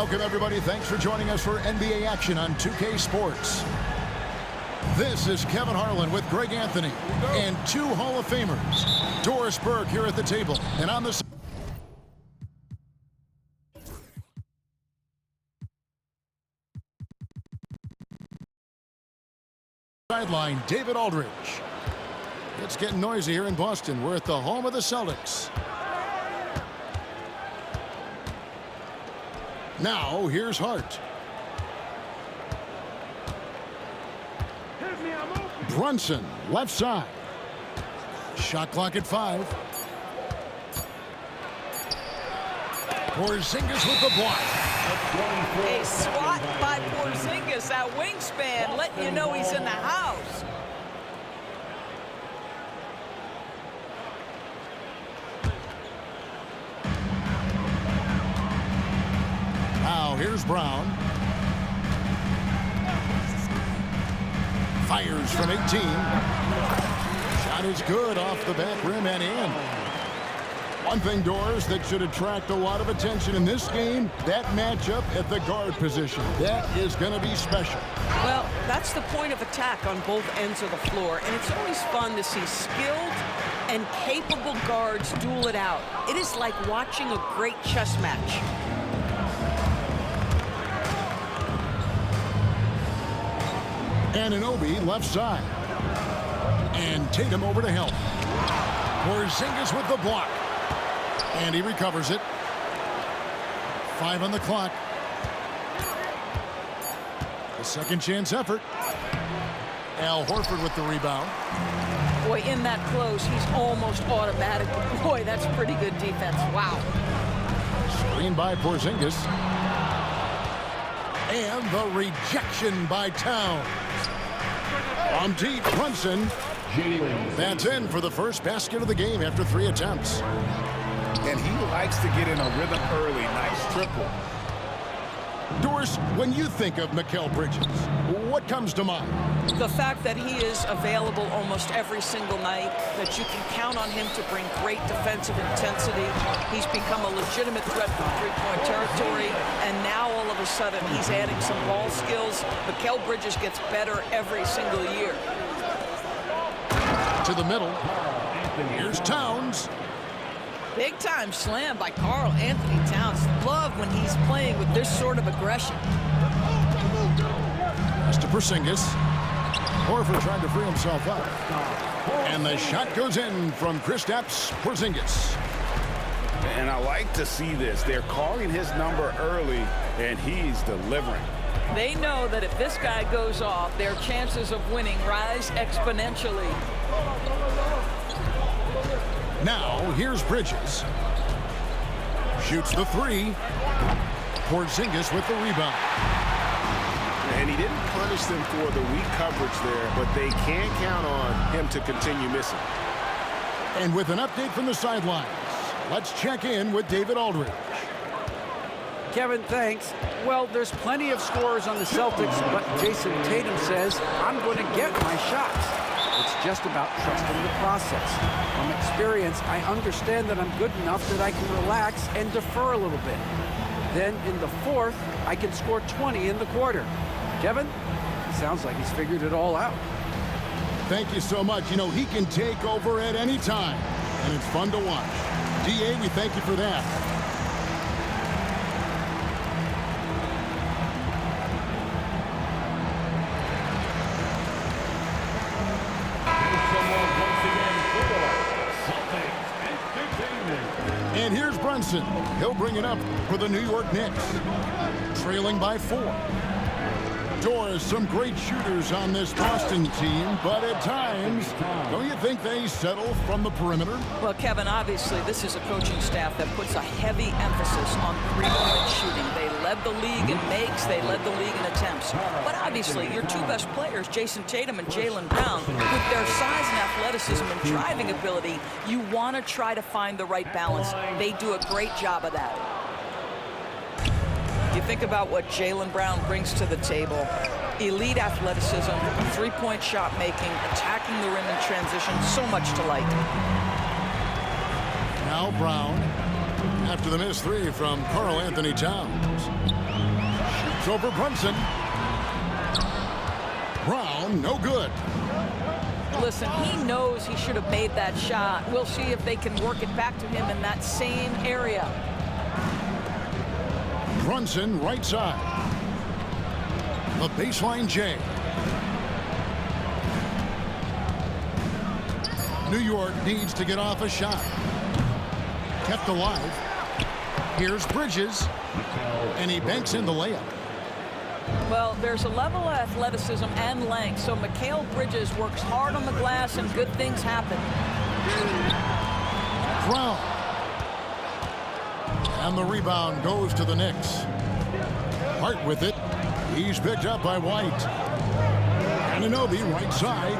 Welcome, everybody. Thanks for joining us for NBA action on 2K Sports. This is Kevin Harlan with Greg Anthony and two Hall of Famers. Doris Burke here at the table, and on the sideline, David Aldridge. It's getting noisy here in Boston. We're at the home of the Celtics. Now, here's Hart. Brunson, left side. Shot clock at 5. Porzingis with the block. A swat by Porzingis, that wingspan, letting you know he's in the house. Now, here's Brown. Fires from 18. Shot is good off the back rim and in. One thing, Doris, that should attract a lot of attention in this game, that matchup at the guard position. That is going to be special. Well, that's the point of attack on both ends of the floor, and it's always fun to see skilled and capable guards duel it out. It is like watching a great chess match. Anunoby left side. And Tatum over to help. Porzingis with the block. And he recovers it. 5 on the clock. The second chance effort. Al Horford with the rebound. Boy, in that close, he's almost automatic. Boy, that's pretty good defense. Wow. Screen by Porzingis. And the rejection by Towns. From deep, Brunson. That's in for the first basket of the game after 3 attempts. And he likes to get in a rhythm early. Nice triple. Doris, when you think of Mikal Bridges, what comes to mind? The fact that he is available almost every single night, that you can count on him to bring great defensive intensity. He's become a legitimate threat from three-point territory, and now all of a sudden he's adding some ball skills. Mikal Bridges gets better every single year. To the middle. Here's Towns. Big-time slam by Karl Anthony Towns. Love when he's playing with this sort of aggression. Pass to Porzingis. Horford trying to free himself up. And the shot goes in from Kristaps Porzingis. And I like to see this. They're calling his number early, and he's delivering. They know that if this guy goes off, their chances of winning rise exponentially. Now, here's Bridges. Shoots the 3. Porzingis with the rebound. And he didn't punish them for the weak coverage there, but they can count on him to continue missing. And with an update from the sidelines, let's check in with David Aldridge. Kevin, thanks. Well, there's plenty of scorers on the Celtics, but Jason Tatum says, I'm going to get my shots. It's just about trusting the process. From experience, I understand that I'm good enough that I can relax and defer a little bit. Then in the fourth, I can score 20 in the quarter. Kevin, sounds like he's figured it all out. Thank you so much. You know, he can take over at any time, and it's fun to watch. DA, we thank you for that. And here's Brunson. He'll bring it up for the New York Knicks. Trailing by 4. Doris, some great shooters on this Boston team, but at times, don't you think they settle from the perimeter? Well, Kevin, obviously, this is a coaching staff that puts a heavy emphasis on three-point shooting. They led the league in makes, they led the league in attempts. But obviously, your 2 best players, Jason Tatum and Jaylen Brown, with their size and athleticism and driving ability, you want to try to find the right balance. They do a great job of that. You think about what Jaylen Brown brings to the table. Elite athleticism, three-point shot making, attacking the rim in transition, so much to like. Now Brown. After the missed three from Karl Anthony Towns. Shoots over Brunson. Brown, no good. Listen, he knows he should have made that shot. We'll see if they can work it back to him in that same area. Brunson, right side. The baseline J. New York needs to get off a shot. Kept alive. Here's Bridges. And he banks in the layup. Well, there's a level of athleticism and length, so Mikal Bridges works hard on the glass and good things happen. Brown. And the rebound goes to the Knicks. Hart with it. He's picked up by White. Anunoby, right side.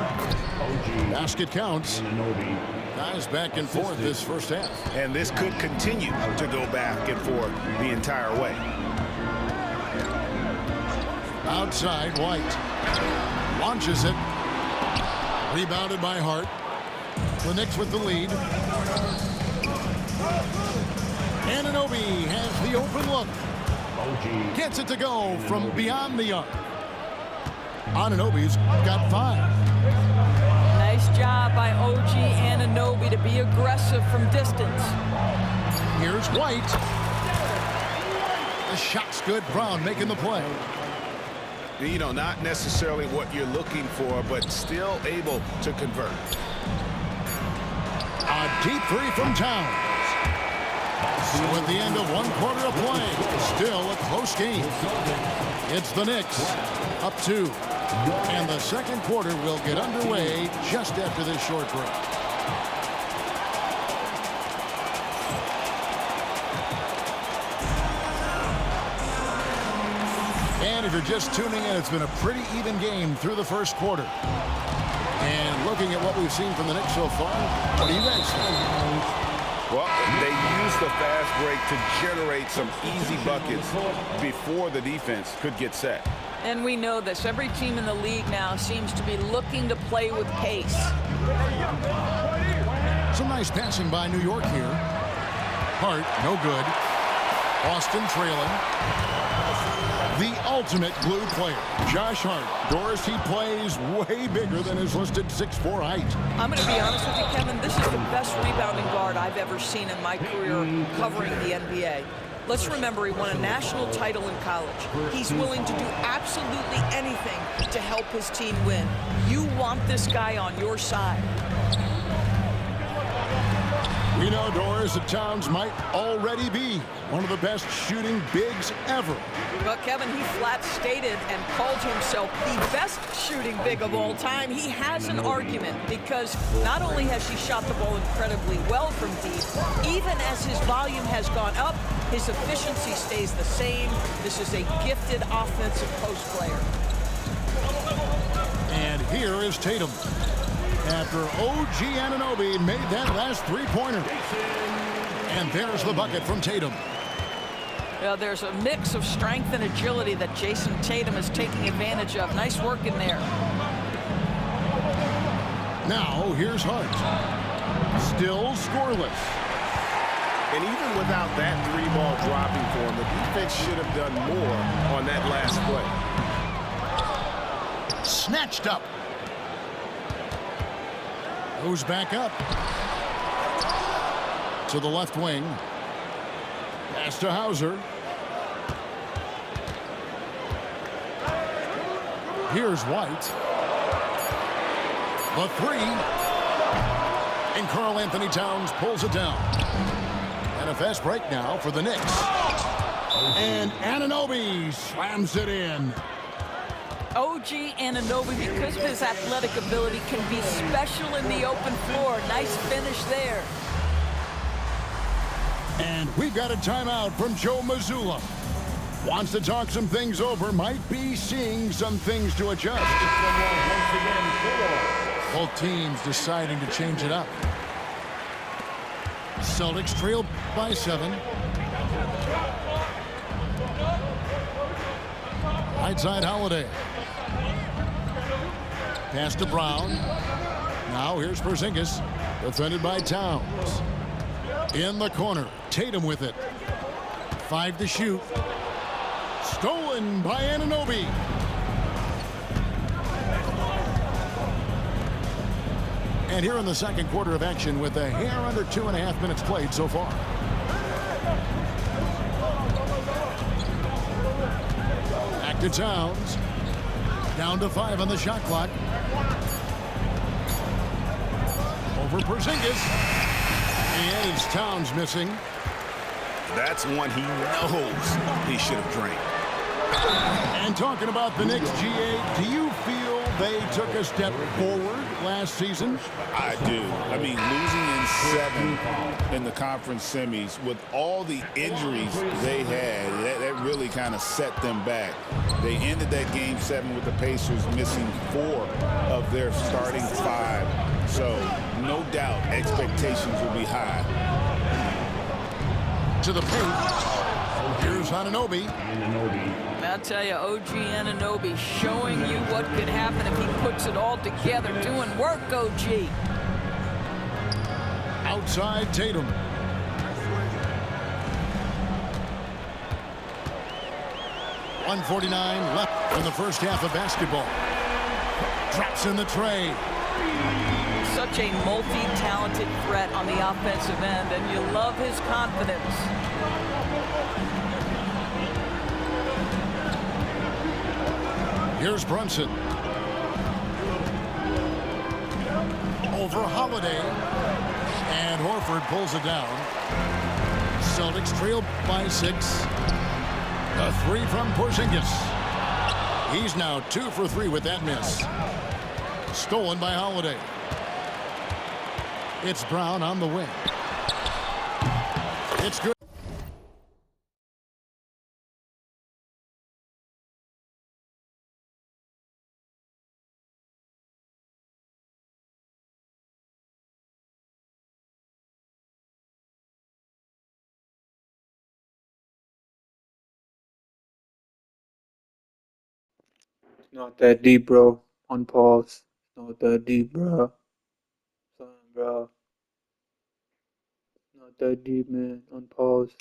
Basket counts. Guys back and forth this first half. And this could continue to go back and forth the entire way. Outside, White. Launches it. Rebounded by Hart. The Knicks with the lead. Anunoby has the open look. Gets it to go from beyond the arc. Anunoby's got 5. Nice job by OG Anunoby to be aggressive from distance. Here's White. The shot's good. Brown making the play. You know, not necessarily what you're looking for, but still able to convert. A deep three from Towns. So at the end of 1 quarter of play, still a close game. It's the Knicks up 2. And the second quarter will get underway just after this short break. And if you're just tuning in, it's been a pretty even game through the first quarter. And looking at what we've seen from the Knicks so far, what do you guys think? Well, they used the fast break to generate some easy buckets before the defense could get set. And we know this. Every team in the league now seems to be looking to play with pace. Some nice passing by New York here. Hart, no good. Boston trailing. The ultimate glue player, Josh Hart. Doris, he plays way bigger than his listed 6'4" height. I'm going to be honest with you, Kevin. This is the best rebounding guard I've ever seen in my career covering the NBA. Let's remember, he won a national title in college. He's willing to do absolutely anything to help his team win. You want this guy on your side. We know, Doris, that Towns might already be one of the best shooting bigs ever. Well, Kevin, he flat stated and called himself the best shooting big of all time. He has an argument because not only has he shot the ball incredibly well from deep, even as his volume has gone up, his efficiency stays the same. This is a gifted offensive post player. And here is Tatum. After OG Anunoby made that last three-pointer. And there's the bucket from Tatum. Well, there's a mix of strength and agility that Jason Tatum is taking advantage of. Nice work in there. Now, here's Hart. Still scoreless. And even without that 3-ball dropping for him, the defense should have done more on that last play. Snatched up. Goes back up. To the left wing. Pass to Hauser. Here's White. The 3. And Karl Anthony Towns pulls it down. And a fast break now for the Knicks. And Anunoby slams it in. OG Anunoby, because of his athletic ability, can be special in the open floor. Nice finish there. And we've got a timeout from Joe Mazzulla. Wants to talk some things over, might be seeing some things to adjust. Both teams deciding to change it up. Celtics trail by 7. Right side Holiday. Pass to Brown. Now here's Porzingis. Defended by Towns. In the corner, Tatum with it. 5 to shoot. Stolen by Anunoby. And here in the second quarter of action with a hair under 2.5 minutes played so far. Back to Towns. Down to 5 on the shot clock. Over Porzingis. And it's Towns missing. That's one he knows he should have drained. And talking about the Knicks, GA, do you feel they took a step forward last season? I do. I mean, losing in 7 in the conference semis with all the injuries they had, that really kind of set them back. They ended that game 7 with the Pacers missing 4 of their starting 5. So, no doubt, expectations will be high. To the paint. Here's Anunoby. I'll tell you, OG Anunoby showing you what could happen if he puts it all together. Doing work, OG. Outside Tatum. .149 left in the first half of basketball. Drops in the tray. Such a multi-talented threat on the offensive end, and you love his confidence. Here's Brunson. Over Holiday. And Horford pulls it down. Celtics trail by 6. A 3 from Porzingis. He's now 2 for 3 with that miss. Stolen by Holiday. It's Brown on the wing. It's good. Not that deep, bro. On pause. Not that deep, bro. Son, bro. Not that deep, man. On pause.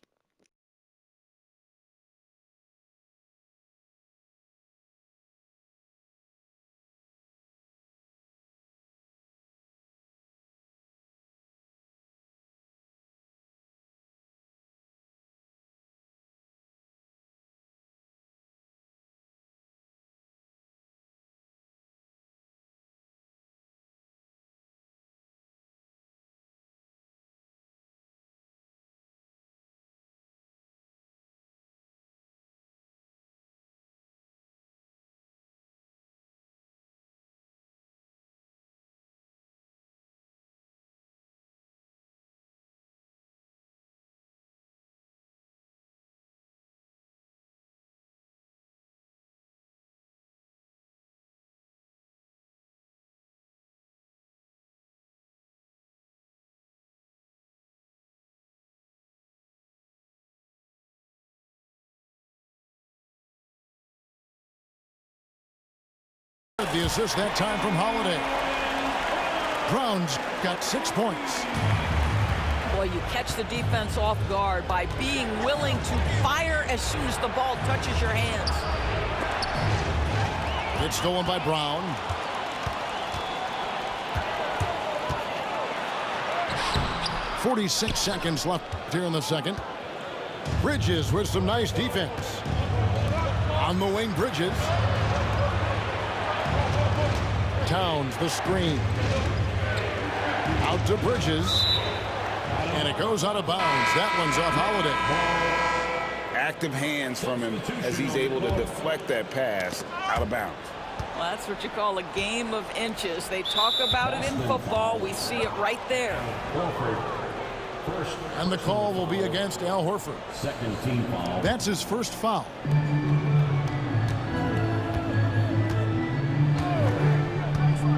The assist that time from Holiday. Brown's got 6 points. Boy, you catch the defense off guard by being willing to fire as soon as the ball touches your hands. It's stolen by Brown. .46 seconds left here in the second. Bridges with some nice defense. On the wing, Bridges. Towns, the screen. Out to Bridges. And it goes out of bounds. That one's off Holiday. Active hands from him as he's able to deflect that pass out of bounds. Well, that's what you call a game of inches. They talk about it in football. We see it right there. And the call will be against Al Horford. Second team foul. That's his first foul.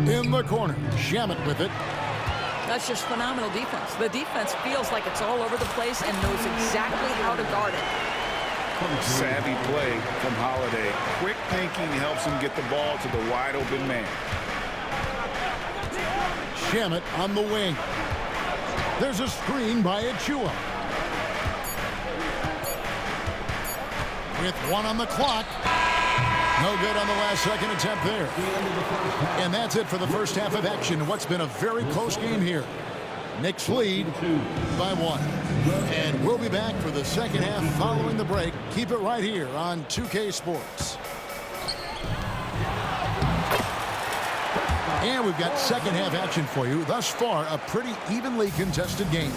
In the corner, Shamet with it. That's just phenomenal defense. The defense feels like it's all over the place and knows exactly how to guard it. Savvy play from Holiday. Quick thinking helps him get the ball to the wide open man. Shamet on the wing. There's a screen by Achua. With one on the clock. No good on the last second attempt there. And that's it for the first half of action. What's been a very close game here. Knicks lead by 1. And we'll be back for the second half following the break. Keep it right here on 2K Sports. And we've got second half action for you. Thus far, a pretty evenly contested game.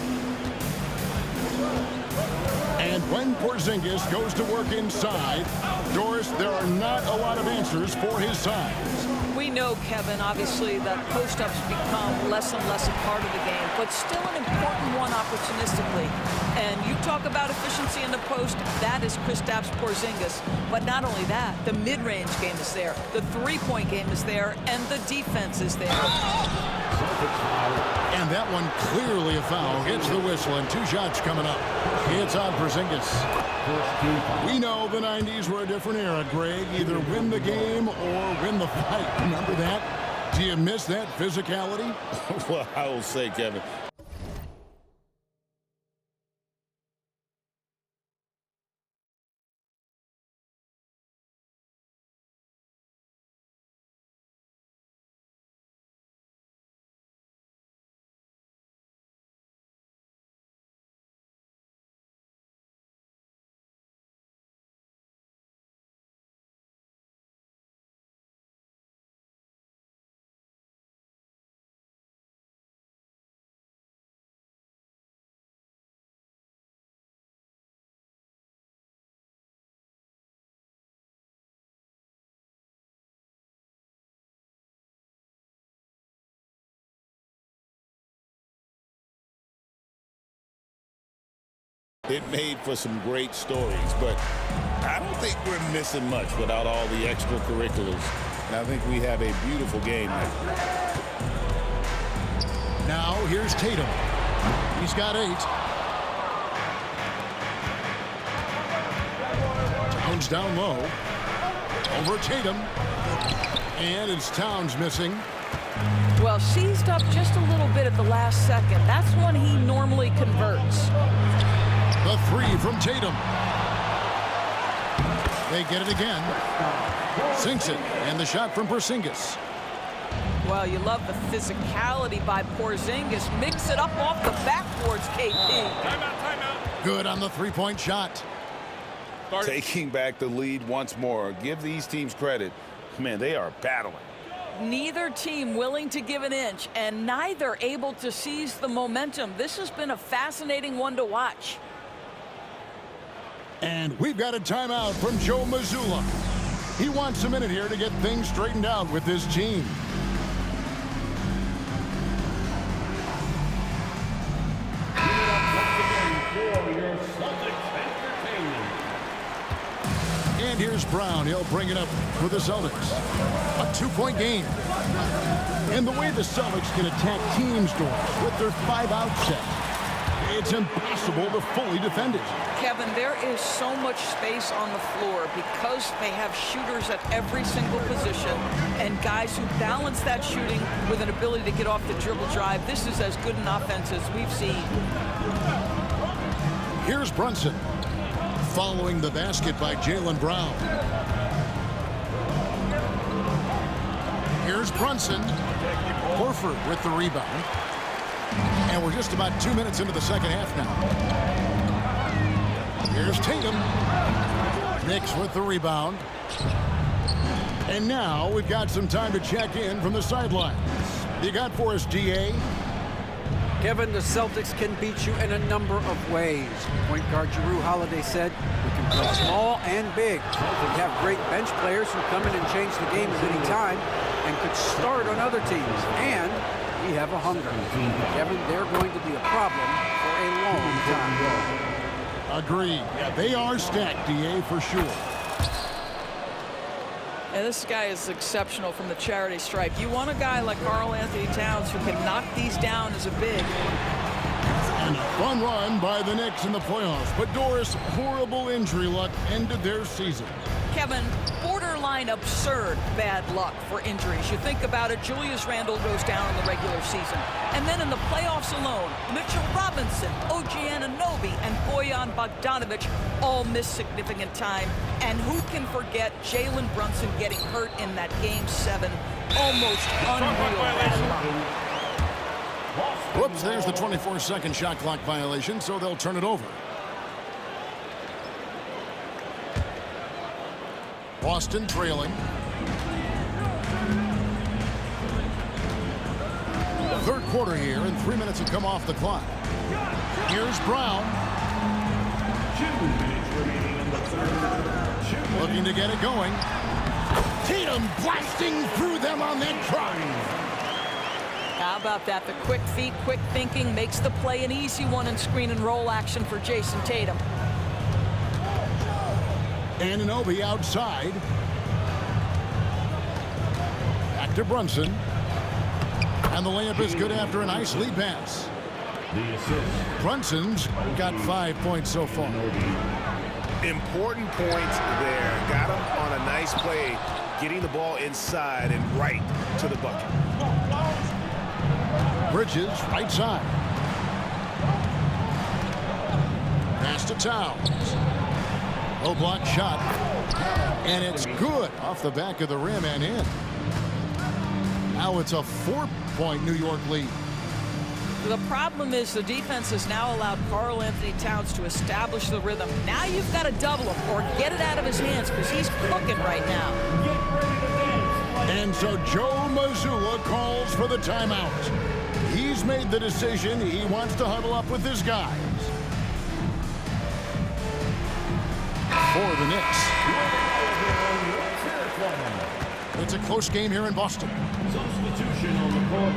And when Porzingis goes to work inside, Doris, there are not a lot of answers for his size. We know, Kevin, obviously, that post-ups become less and less a part of the game, but still an important one opportunistically. And you talk about efficiency in the post, that is Kristaps Porzingis. But not only that, the mid-range game is there, the three-point game is there, and the defense is there. And that one clearly a foul. Gets the whistle, and 2 shots coming up. It's on Porzingis. We know the 90s were a different era, Greg. Either win the game or win the fight. Remember that? Do you miss that physicality? Well, I will say, Kevin, it made for some great stories, but I don't think we're missing much without all the extracurriculars. And I think we have a beautiful game now. Now here's Tatum. He's got 8. Towns down low. Over Tatum. And it's Towns missing. Well, seized up just a little bit at the last second. That's when he normally converts. The 3 from Tatum. They get it again. Sinks it. And the shot from Porzingis. Well, you love the physicality by Porzingis. Mix it up off the backboards, KP. Timeout. Good on the 3-point shot. Taking back the lead once more. Give these teams credit. Man, they are battling. Neither team willing to give an inch, and neither able to seize the momentum. This has been a fascinating one to watch. And we've got a timeout from Joe Mazzulla. He wants a minute here to get things straightened out with his team. And here's Brown. He'll bring it up for the Celtics. A 2-point game. And the way the Celtics can attack teams, Doris, with their 5-out set, it's impossible to fully defend it. Kevin, there is so much space on the floor because they have shooters at every single position and guys who balance that shooting with an ability to get off the dribble drive. This is as good an offense as we've seen. Here's Brunson. Following the basket by Jaylen Brown. Here's Brunson. Horford with the rebound. And we're just about 2 minutes into the second half now. Here's Tatum. Knicks with the rebound. And now we've got some time to check in from the sidelines. You got for us, DA? Kevin, the Celtics can beat you in a number of ways. Point guard Jrue Holiday said, we can play small and big. We have great bench players who come in and change the game at any time and could start on other teams. And we have a hunger. Kevin, they're going to be a problem for a long time. Agreed. Yeah, they are stacked, DA, for sure. And this guy is exceptional from the charity stripe. You want a guy like Karl-Anthony Towns who can knock these down as a big. And a fun run by the Knicks in the playoffs. But Doris, horrible injury luck ended their season. Kevin, borderline borderline absurd bad luck for injuries. You think about it, Julius Randle goes down in the regular season. And then in the playoffs alone, Mitchell Robinson, OG Anunoby, and Bojan Bogdanovic all miss significant time. And who can forget Jalen Brunson getting hurt in that Game 7? Almost unreal bad luck. Whoops, there's the 24-second shot clock violation, so they'll turn it over. Boston trailing. Third quarter here, and 3 minutes have come off the clock. Here's Brown. 2 minutes remaining in the third. Looking to get it going. Tatum blasting through them on that drive. How about that? The quick feet, quick thinking makes the play an easy one in screen and roll action for Jason Tatum. Anunoby outside. Back to Brunson. And the layup is good after a nice lead pass. The assist. Brunson's got 5 points so far. Important points there. Got him on a nice play, getting the ball inside and right to the bucket. Bridges, right side. Pass to Towns. Low block shot. And it's good off the back of the rim and in. Now it's a 4-point New York lead. The problem is the defense has now allowed Karl Anthony Towns to establish the rhythm. Now you've got to double him or get it out of his hands because he's cooking right now. And so Joe Mazzulla calls for the timeout. He's made the decision. He wants to huddle up with his guys. For the Knicks. It's a close game here in Boston. Substitution on the court.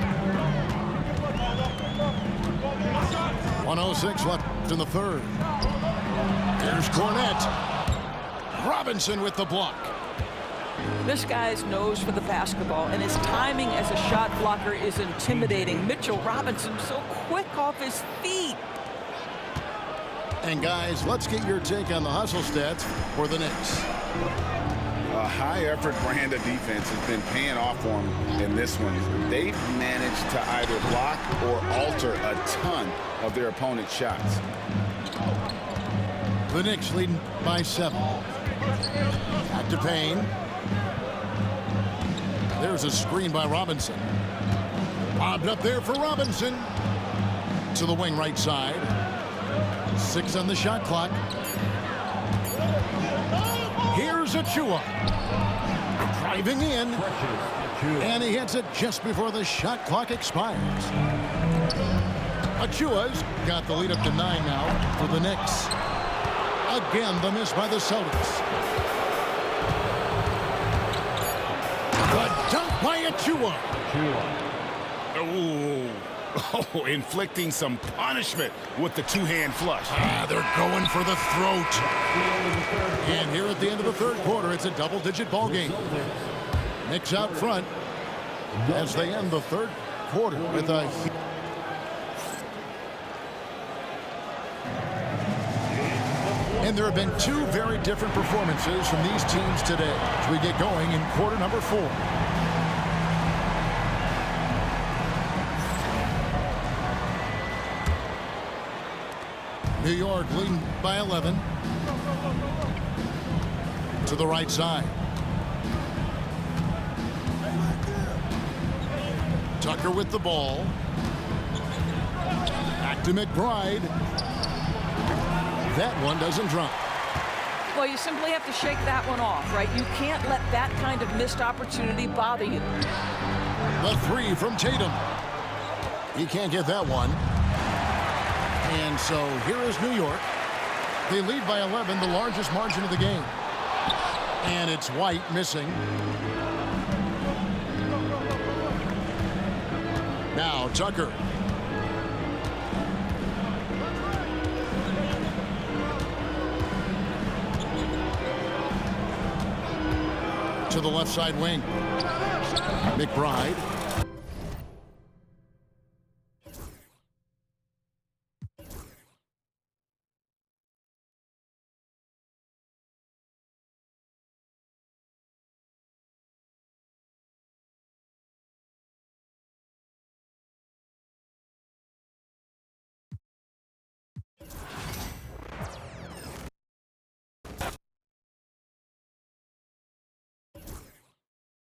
1:06 left in the third. Here's Cornette. Robinson with the block. This guy's nose for the basketball, and his timing as a shot blocker is intimidating. Mitchell Robinson so quick off his feet. And guys, let's get your take on the hustle stats for the Knicks. A high-effort brand of defense has been paying off for them in this one. They've managed to either block or alter a ton of their opponent's shots. The Knicks leading by 7. Back to Payne. There's a screen by Robinson. Bobbed up there for Robinson. To the wing right side. 6 on the shot clock. Here's Achua. Driving in. And he hits it just before the shot clock expires. Achua's got the lead up to 9 now for the Knicks. Again, the miss by the Celtics. The dunk by Achua. Oh, inflicting some punishment with the two-hand flush. They're going for the throat. And here at the end of the third quarter, it's a double-digit ball game. Knicks out front as they end the third quarter with a... And there have been 2 very different performances from these teams today as we get going in quarter number 4. New York leading by 11. To the right side. Tucker with the ball. Back to McBride. That one doesn't drop. Well, you simply have to shake that one off, right? You can't let that kind of missed opportunity bother you. The 3 from Tatum. He can't get that one. And so here is New York. They lead by 11, the largest margin of the game. And it's White missing. Now Tucker. To the left side wing. McBride.